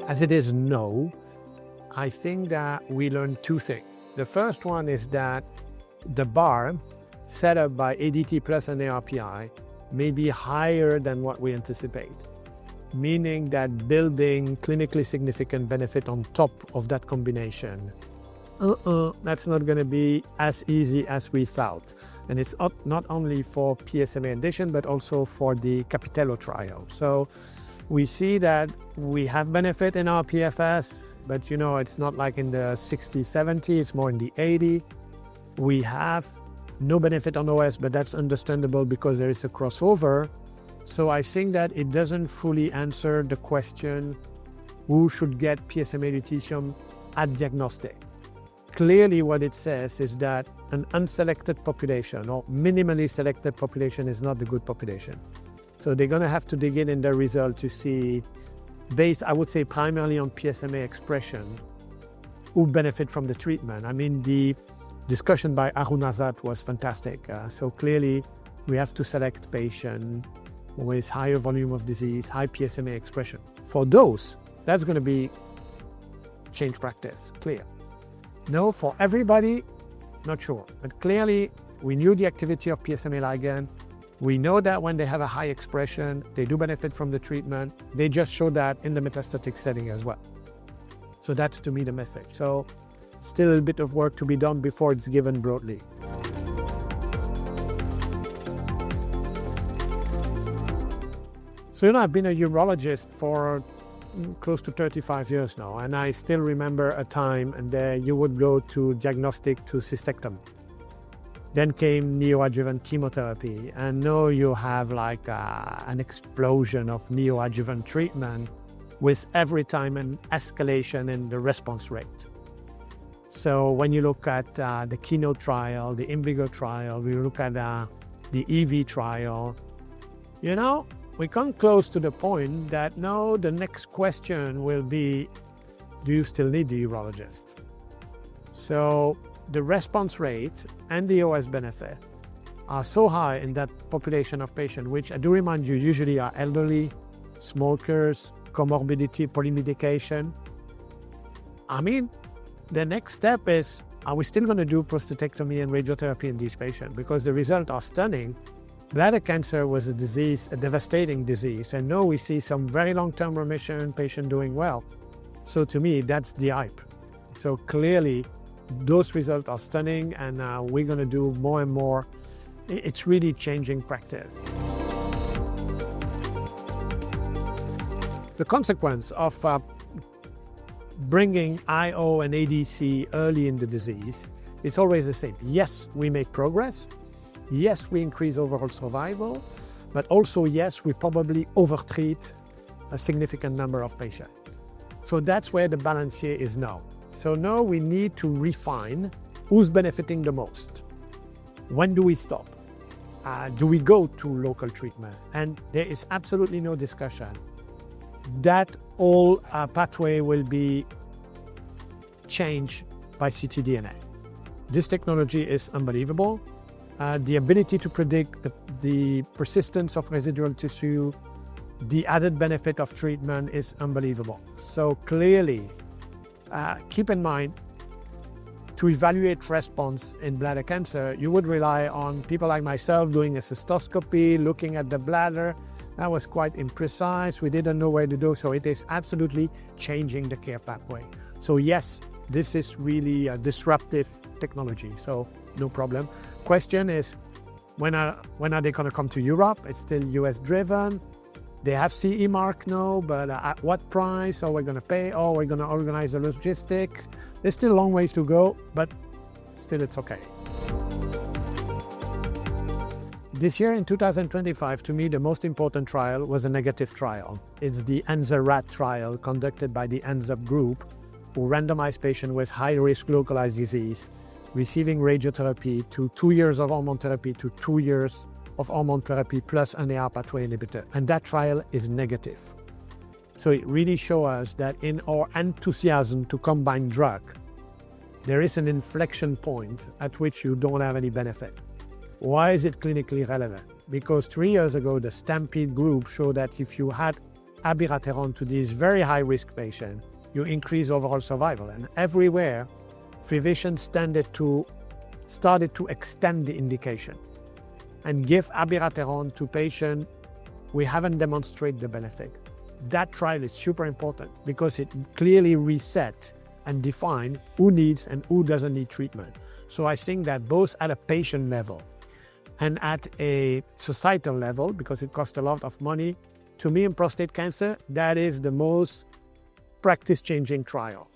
As it is no, I think that we learned two things. The first one is that the bar set up by ADT plus an ARPI may be higher than what we anticipate, meaning that building clinically significant benefit on top of that combination, that's not going to be as easy as we thought. And it's not only for PSMAddition, but also for the Capitello trial. So we see that we have benefit in our PFS, but it's not like in the 60, 70, it's more in the 80. We have no benefit on OS, but that's understandable because there is a crossover. So I think that it doesn't fully answer the question, who should get PSMA lutetium at diagnostic? Clearly what it says is that an unselected population or minimally selected population is not the good population. So they're going to have to dig in their result to see, based, I would say, primarily on PSMA expression, who benefit from the treatment. I mean, the discussion by Arun Azad was fantastic. So clearly, we have to select patients with higher volume of disease, high PSMA expression. For those, that's going to be change practice, clear. No, for everybody, not sure. But clearly, we knew the activity of PSMA ligand. We know that when they have a high expression, they do benefit from the treatment. They just show that in the metastatic setting as well. So that's, to me, the message. So still a bit of work to be done before it's given broadly. So, I've been a urologist for close to 35 years now, and I still remember a time and you would go to diagnostic to cystectomy. Then came neoadjuvant chemotherapy, and now you have like an explosion of neoadjuvant treatment with every time an escalation in the response rate. So when you look at the Keynote trial, the IMvigor trial, we look at the EV trial, we come close to the point that now the next question will be, do you still need the urologist? So the response rate and the OS benefit are so high in that population of patients, which I do remind you usually are elderly, smokers, comorbidity, polymedication. I mean, the next step is, are we still going to do prostatectomy and radiotherapy in these patients? Because the results are stunning. Bladder cancer was a disease, a devastating disease, and now we see some very long-term remission, patient doing well. So to me, that's the hype. So clearly, those results are stunning, and we're going to do more and more. It's really changing practice. The consequence of bringing IO and ADC early in the disease is always the same. Yes, we make progress. Yes, we increase overall survival, but also, yes, we probably overtreat a significant number of patients. So that's where the balance here is now. So now we need to refine who's benefiting the most. When do we stop? Do we go to local treatment? And there is absolutely no discussion that all pathway will be changed by ctDNA. This technology is unbelievable. The ability to predict the persistence of residual tissue, the added benefit of treatment is unbelievable. So clearly, keep in mind, to evaluate response in bladder cancer, you would rely on people like myself doing a cystoscopy, looking at the bladder. That was quite imprecise. We didn't know where to go. So it is absolutely changing the care pathway. So yes, this is really a disruptive technology. So no problem. Question is, when are they going to come to Europe? It's still US driven. They have CE mark now, but at what price are we going to pay? Oh, we're going to organize a logistic. There's still a long ways to go, but still it's okay. This year in 2025, to me, the most important trial was a negative trial. It's the ANZA-RAT trial conducted by the ANZUP group, who randomized patients with high-risk localized disease receiving radiotherapy to 2 years of hormone therapy to 2 years of hormone therapy plus an AR pathway inhibitor. And that trial is negative. So it really shows us that in our enthusiasm to combine drug, there is an inflection point at which you don't have any benefit. Why is it clinically relevant? Because 3 years ago, the STAMPEDE group showed that if you had abiraterone to these very high-risk patients, you increase overall survival. And everywhere, physicians started to extend the indication and give abiraterone to patients we haven't demonstrated the benefit. That trial is super important because it clearly reset and define who needs and who doesn't need treatment. So I think that both at a patient level and at a societal level, because it costs a lot of money, to me in prostate cancer, that is the most practice-changing trial.